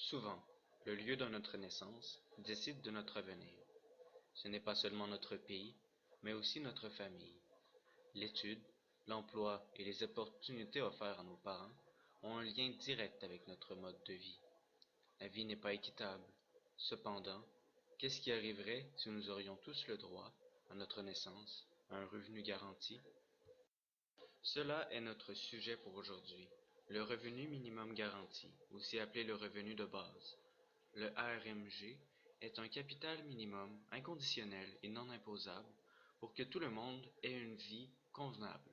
Souvent, le lieu de notre naissance décide de notre avenir. Ce n'est pas seulement notre pays, mais aussi notre famille. L'étude, l'emploi et les opportunités offertes à nos parents ont un lien direct avec notre mode de vie. La vie n'est pas équitable. Cependant, qu'est-ce qui arriverait si nous aurions tous le droit, à notre naissance, à un revenu garanti? Cela est notre sujet pour aujourd'hui, le revenu minimum garanti, aussi appelé le revenu de base. Le RMG est un capital minimum inconditionnel et non imposable pour que tout le monde ait une vie convenable.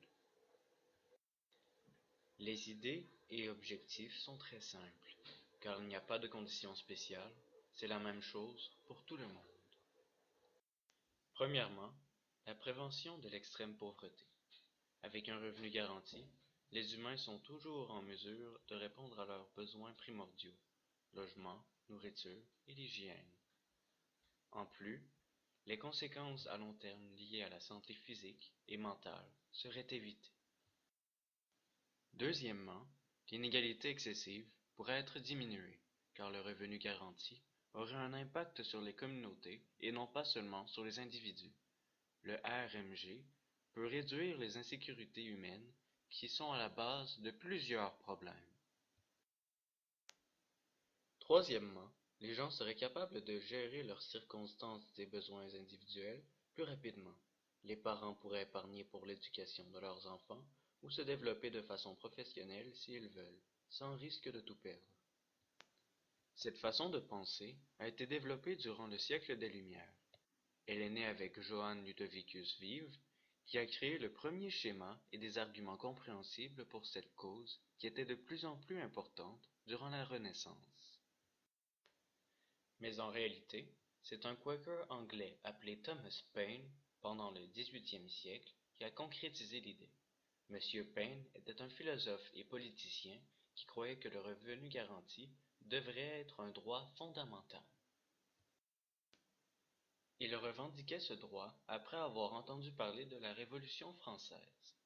Les idées et objectifs sont très simples, car il n'y a pas de conditions spéciales, c'est la même chose pour tout le monde. Premièrement, la prévention de l'extrême pauvreté. Avec un revenu garanti, les humains sont toujours en mesure de répondre à leurs besoins primordiaux, logement, nourriture et l'hygiène. En plus, les conséquences à long terme liées à la santé physique et mentale seraient évitées. Deuxièmement, l'inégalité excessive pourrait être diminuée, car le revenu garanti aurait un impact sur les communautés et non pas seulement sur les individus. Le RMG peut réduire les insécurités humaines qui sont à la base de plusieurs problèmes. Troisièmement, les gens seraient capables de gérer leurs circonstances et besoins individuels plus rapidement. Les parents pourraient épargner pour l'éducation de leurs enfants ou se développer de façon professionnelle s'ils veulent, sans risque de tout perdre. Cette façon de penser a été développée durant le siècle des Lumières. Elle est née avec Johann Ludovicus Vive, qui a créé le premier schéma et des arguments compréhensibles pour cette cause qui était de plus en plus importante durant la Renaissance. Mais en réalité, c'est un Quaker anglais appelé Thomas Paine, pendant le XVIIIe siècle, qui a concrétisé l'idée. Monsieur Paine était un philosophe et politicien qui croyait que le revenu garanti devrait être un droit fondamental. Il revendiquait ce droit après avoir entendu parler de la Révolution française.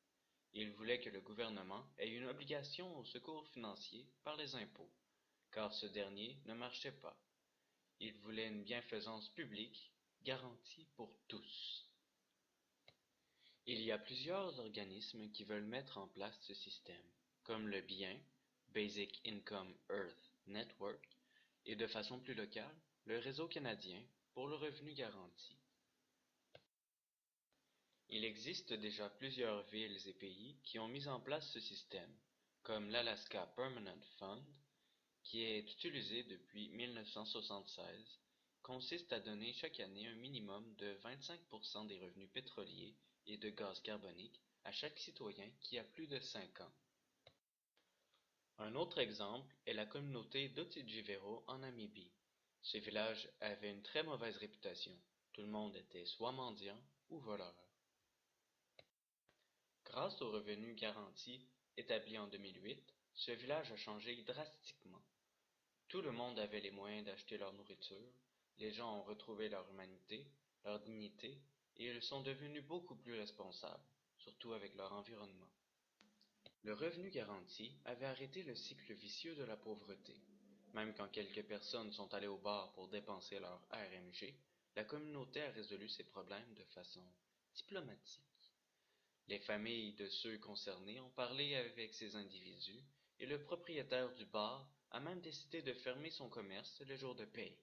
Il voulait que le gouvernement ait une obligation au secours financier par les impôts, car ce dernier ne marchait pas. Il voulait une bienfaisance publique garantie pour tous. Il y a plusieurs organismes qui veulent mettre en place ce système, comme le BIEN, Basic Income Earth Network, et de façon plus locale, le Réseau canadien pour le revenu garanti. Il existe déjà plusieurs villes et pays qui ont mis en place ce système, comme l'Alaska Permanent Fund, qui est utilisé depuis 1976, consiste à donner chaque année un minimum de 25% des revenus pétroliers et de gaz carbonique à chaque citoyen qui a plus de 5 ans. Un autre exemple est la communauté d'Otjivero en Namibie. Ce village avait une très mauvaise réputation. Tout le monde était soit mendiant ou voleur. Grâce au revenu garanti établi en 2008, ce village a changé drastiquement. Tout le monde avait les moyens d'acheter leur nourriture, les gens ont retrouvé leur humanité, leur dignité, et ils sont devenus beaucoup plus responsables, surtout avec leur environnement. Le revenu garanti avait arrêté le cycle vicieux de la pauvreté. Même quand quelques personnes sont allées au bar pour dépenser leur RMG, la communauté a résolu ces problèmes de façon diplomatique. Les familles de ceux concernés ont parlé avec ces individus et le propriétaire du bar a même décidé de fermer son commerce le jour de paye.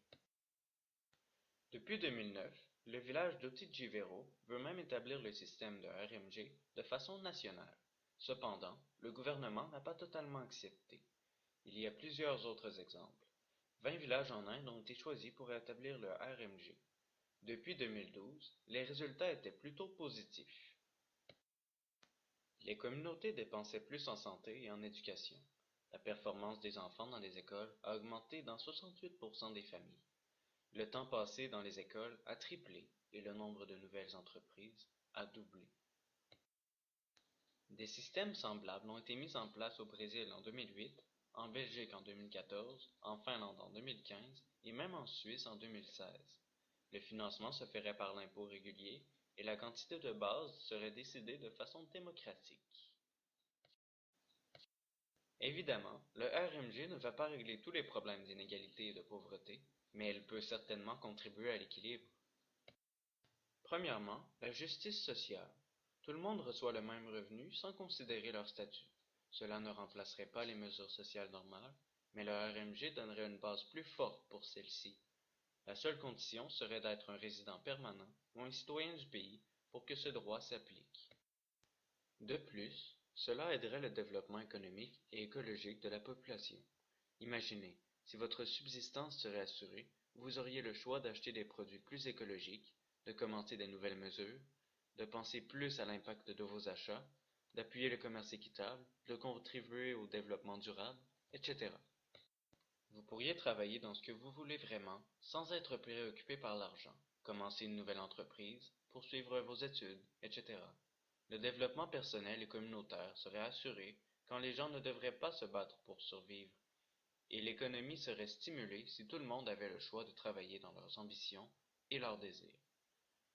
Depuis 2009, le village d'Otjivero veut même établir le système de RMG de façon nationale. Cependant, le gouvernement n'a pas totalement accepté. Il y a plusieurs autres exemples. 20 villages en Inde ont été choisis pour établir le RMG. Depuis 2012, les résultats étaient plutôt positifs. Les communautés dépensaient plus en santé et en éducation. La performance des enfants dans les écoles a augmenté dans 68% des familles. Le temps passé dans les écoles a triplé et le nombre de nouvelles entreprises a doublé. Des systèmes semblables ont été mis en place au Brésil en 2008, en Belgique en 2014, en Finlande en 2015 et même en Suisse en 2016. Le financement se ferait par l'impôt régulier et la quantité de base serait décidée de façon démocratique. Évidemment, le RMG ne va pas régler tous les problèmes d'inégalité et de pauvreté, mais elle peut certainement contribuer à l'équilibre. Premièrement, la justice sociale. Tout le monde reçoit le même revenu sans considérer leur statut. Cela ne remplacerait pas les mesures sociales normales, mais le RMG donnerait une base plus forte pour celles-ci. La seule condition serait d'être un résident permanent ou un citoyen du pays pour que ce droit s'applique. De plus, cela aiderait le développement économique et écologique de la population. Imaginez, si votre subsistance serait assurée, vous auriez le choix d'acheter des produits plus écologiques, de commenter des nouvelles mesures, de penser plus à l'impact de vos achats, d'appuyer le commerce équitable, de contribuer au développement durable, etc. Vous pourriez travailler dans ce que vous voulez vraiment, sans être préoccupé par l'argent, commencer une nouvelle entreprise, poursuivre vos études, etc. Le développement personnel et communautaire serait assuré quand les gens ne devraient pas se battre pour survivre, et l'économie serait stimulée si tout le monde avait le choix de travailler dans leurs ambitions et leurs désirs.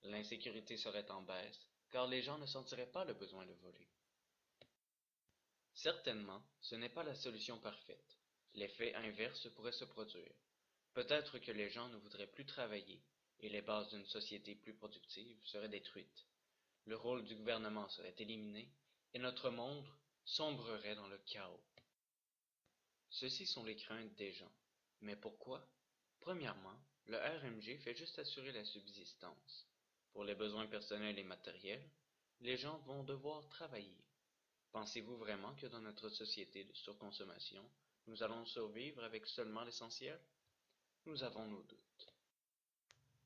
L'insécurité serait en baisse, car les gens ne sentiraient pas le besoin de voler. Certainement, ce n'est pas la solution parfaite. L'effet inverse pourrait se produire. Peut-être que les gens ne voudraient plus travailler, et les bases d'une société plus productive seraient détruites. Le rôle du gouvernement serait éliminé, et notre monde sombrerait dans le chaos. Ceci sont les craintes des gens. Mais pourquoi? Premièrement, le RMG fait juste assurer la subsistance. Pour les besoins personnels et matériels, les gens vont devoir travailler. Pensez-vous vraiment que dans notre société de surconsommation, nous allons survivre avec seulement l'essentiel? Nous avons nos doutes.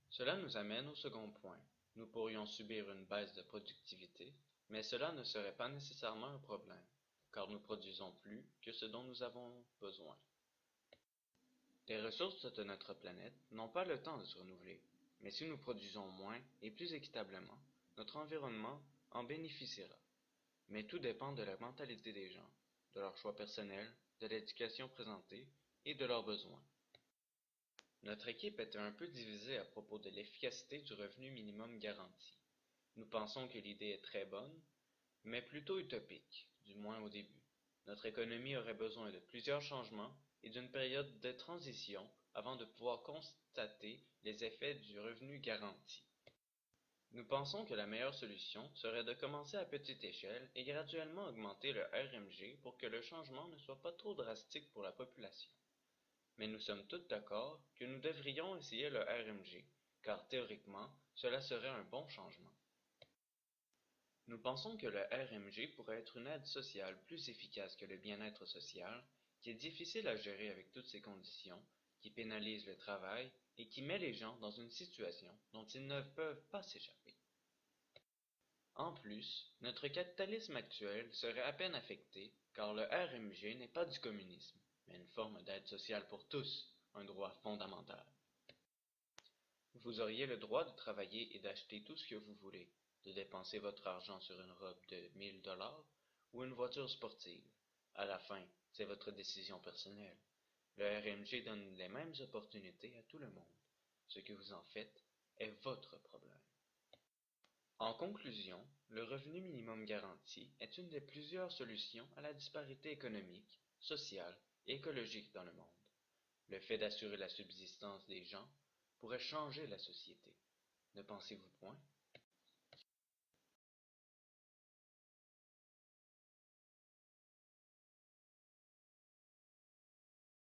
Cela nous amène au second point. Nous pourrions subir une baisse de productivité, mais cela ne serait pas nécessairement un problème, car nous produisons plus que ce dont nous avons besoin. Les ressources de notre planète n'ont pas le temps de se renouveler, mais si nous produisons moins et plus équitablement, notre environnement en bénéficiera. Mais tout dépend de la mentalité des gens, de leurs choix personnels, de l'éducation présentée et de leurs besoins. Notre équipe était un peu divisée à propos de l'efficacité du revenu minimum garanti. Nous pensons que l'idée est très bonne, mais plutôt utopique, du moins au début. Notre économie aurait besoin de plusieurs changements et d'une période de transition avant de pouvoir constater les effets du revenu garanti. Nous pensons que la meilleure solution serait de commencer à petite échelle et graduellement augmenter le RMG pour que le changement ne soit pas trop drastique pour la population. Mais nous sommes tous d'accord que nous devrions essayer le RMG, car théoriquement, cela serait un bon changement. Nous pensons que le RMG pourrait être une aide sociale plus efficace que le bien-être social, qui est difficile à gérer avec toutes ces conditions, qui pénalise le travail et qui met les gens dans une situation dont ils ne peuvent pas s'échapper. En plus, notre capitalisme actuel serait à peine affecté, car le RMG n'est pas du communisme, mais une forme d'aide sociale pour tous, un droit fondamental. Vous auriez le droit de travailler et d'acheter tout ce que vous voulez, de dépenser votre argent sur une robe de 1000 $ ou une voiture sportive. À la fin, c'est votre décision personnelle. Le RMG donne les mêmes opportunités à tout le monde. Ce que vous en faites est votre problème. En conclusion, le revenu minimum garanti est une des plusieurs solutions à la disparité économique, sociale et écologique dans le monde. Le fait d'assurer la subsistance des gens pourrait changer la société. Ne pensez-vous point?